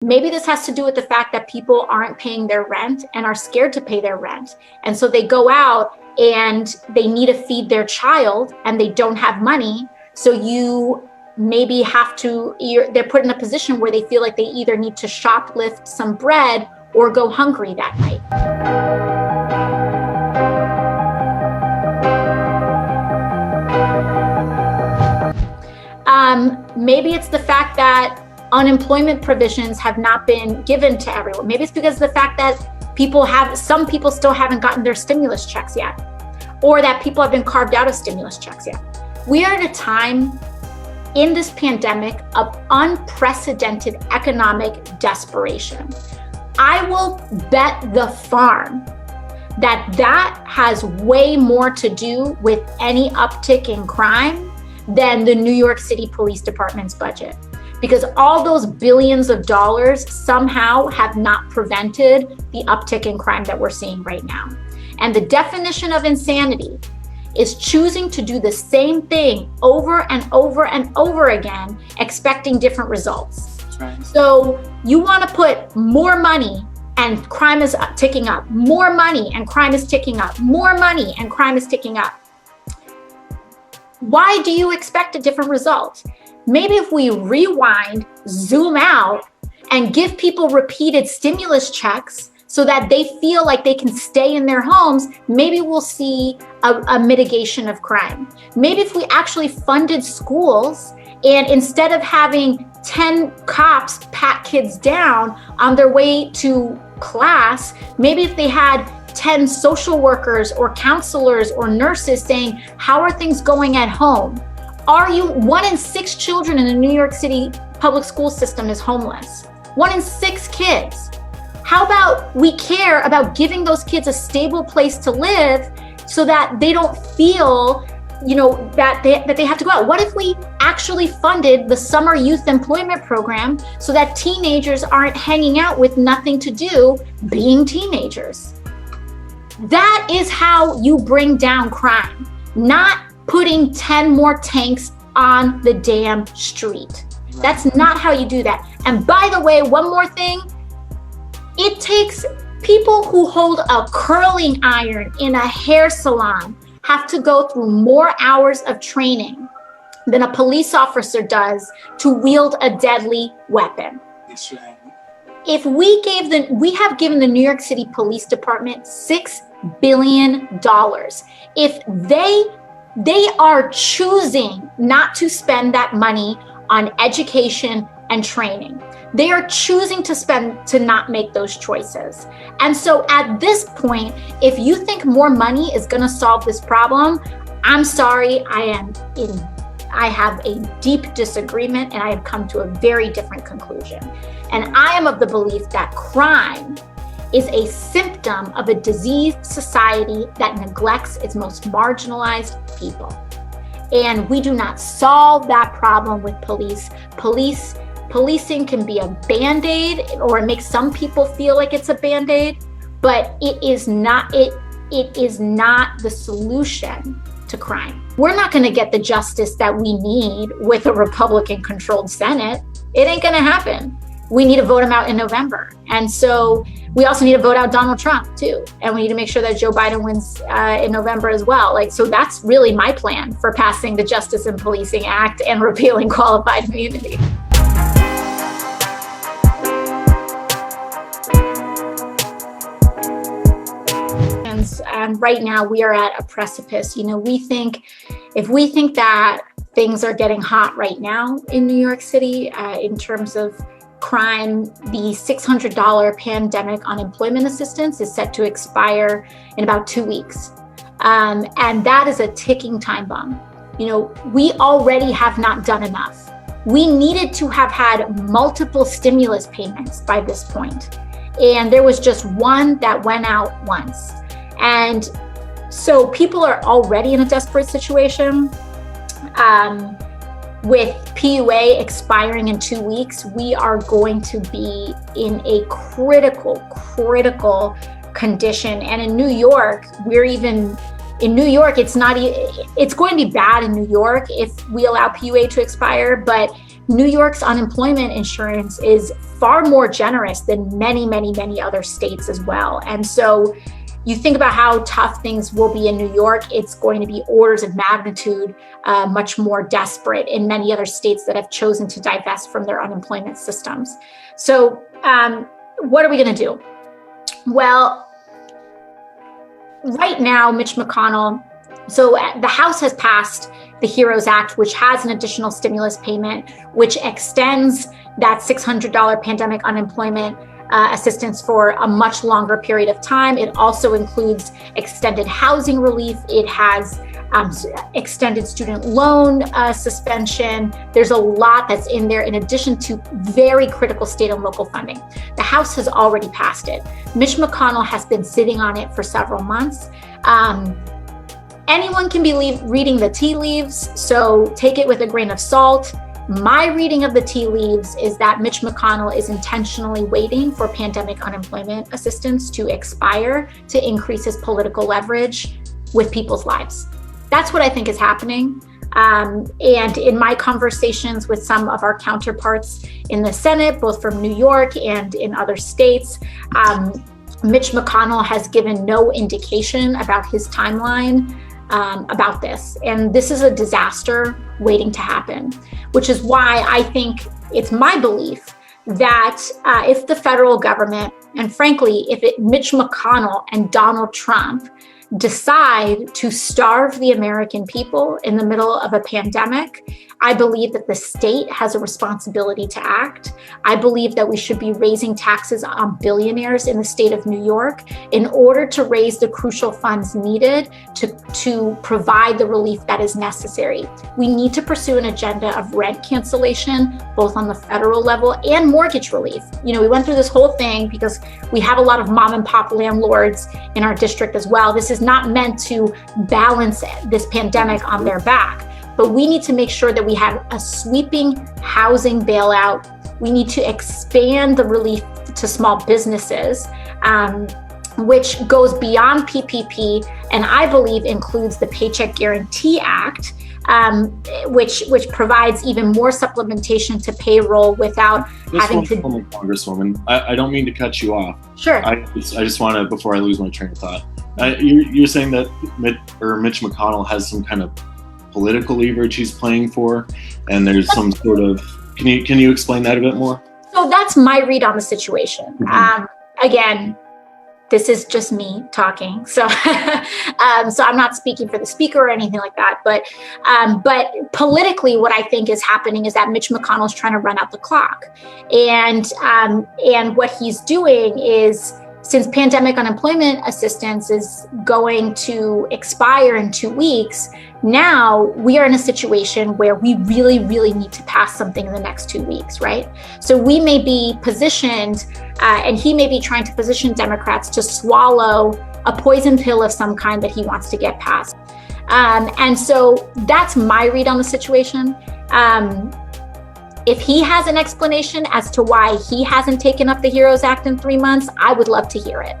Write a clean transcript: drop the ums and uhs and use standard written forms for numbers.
Maybe this has to do with the fact that people aren't paying their rent and are scared to pay their rent. And so they go out and they need to feed their child and they don't have money. So you maybe they're put in a position where they feel like they either need to shoplift some bread or go hungry that night. Maybe it's the fact that unemployment provisions have not been given to everyone. Maybe it's because of the fact that some people still haven't gotten their stimulus checks yet, or that people have been carved out of stimulus checks yet. We are at a time in this pandemic of unprecedented economic desperation. I will bet the farm that has way more to do with any uptick in crime than the New York City Police Department's budget. Because all those billions of dollars somehow have not prevented the uptick in crime that we're seeing right now. And the definition of insanity is choosing to do the same thing over and over and over again, expecting different results. That's right. So you want to put more money and crime is ticking up, more money and crime is ticking up, more money and crime is ticking up. Why do you expect a different result? Maybe if we rewind, zoom out, and give people repeated stimulus checks so that they feel like they can stay in their homes, maybe we'll see a mitigation of crime. Maybe if we actually funded schools and instead of having 10 cops pat kids down on their way to class, maybe if they had 10 social workers or counselors or nurses saying, how are things going at home? 1 in 6 children in the New York City public school system is homeless. 1 in 6 kids. How about we care about giving those kids a stable place to live so that they don't feel, that they have to go out? What if we actually funded the summer youth employment program so that teenagers aren't hanging out with nothing to do being teenagers? That is how you bring down crime, not putting 10 more tanks on the damn street. That's not how you do that. And by the way, one more thing, it takes people who hold a curling iron in a hair salon have to go through more hours of training than a police officer does to wield a deadly weapon. That's right. If we have given the New York City Police Department $6 billion. If they are choosing not to spend that money on education and training. They are choosing to not make those choices. And so at this point, if you think more money is going to solve this problem, I'm sorry, I have a deep disagreement and I have come to a very different conclusion. And I am of the belief that crime is a symptom of a diseased society that neglects its most marginalized people. And we do not solve that problem with police. Policing can be a Band-Aid, or it makes some people feel like it's a Band-Aid, but it is not the solution to crime. We're not going to get the justice that we need with a Republican-controlled Senate. It ain't going to happen. We need to vote him out in November. And so we also need to vote out Donald Trump too. And we need to make sure that Joe Biden wins in November as well. So that's really my plan for passing the Justice and Policing Act and repealing qualified immunity. And right now we are at a precipice. If we think that things are getting hot right now in New York City in terms of crime, the $600 pandemic unemployment assistance is set to expire in about 2 weeks. And that is a ticking time bomb. We already have not done enough. We needed to have had multiple stimulus payments by this point. And there was just one that went out once. And so people are already in a desperate situation. With PUA expiring in 2 weeks, we are going to be in a critical condition. And in New York, it's going to be bad in New York if we allow PUA to expire, but New York's unemployment insurance is far more generous than many, many, many other states as well. And so you think about how tough things will be in New York, it's going to be orders of magnitude much more desperate in many other states that have chosen to divest from their unemployment systems. So what are we going to do? Well, right now, Mitch McConnell, so the House has passed the HEROES Act, which has an additional stimulus payment, which extends that $600 pandemic unemployment assistance for a much longer period of time. It also includes extended housing relief. It has extended student loan suspension. There's a lot that's in there in addition to very critical state and local funding. The House has already passed it. Mitch McConnell has been sitting on it for several months. Anyone can be reading the tea leaves, so take it with a grain of salt. My reading of the tea leaves is that Mitch McConnell is intentionally waiting for pandemic unemployment assistance to expire to increase his political leverage with people's lives. That's what I think is happening. And in my conversations with some of our counterparts in the Senate, both from New York and in other states, Mitch McConnell has given no indication about his timeline about this. And this is a disaster waiting to happen, which is why I think it's my belief that if the federal government, and frankly, if Mitch McConnell and Donald Trump decide to starve the American people in the middle of a pandemic, I believe that the state has a responsibility to act. I believe that we should be raising taxes on billionaires in the state of New York in order to raise the crucial funds needed to provide the relief that is necessary. We need to pursue an agenda of rent cancellation, both on the federal level and mortgage relief. You know, we went through this whole thing because we have a lot of mom and pop landlords in our district as well. This is not meant to balance this pandemic on their back. But we need to make sure that we have a sweeping housing bailout. We need to expand the relief to small businesses, which goes beyond PPP, and I believe includes the Paycheck Guarantee Act, which provides even more supplementation to payroll without having to. Congresswoman, I don't mean to cut you off. Sure. I just want to, before I lose my train of thought, you're saying that Mitch McConnell has some kind of political leverage he's playing for, and there's some sort of, can you explain that a bit more? So that's my read on the situation. Mm-hmm. Again, this is just me talking, so so I'm not speaking for the speaker or anything like that. But politically, what I think is happening is that Mitch McConnell is trying to run out the clock, and what he's doing is, since pandemic unemployment assistance is going to expire in 2 weeks, now we are in a situation where we really, really need to pass something in the next 2 weeks, right? So we may be positioned, and he may be trying to position Democrats to swallow a poison pill of some kind that he wants to get passed. And so that's my read on the situation. If he has an explanation as to why he hasn't taken up the HEROES Act in 3 months, I would love to hear it.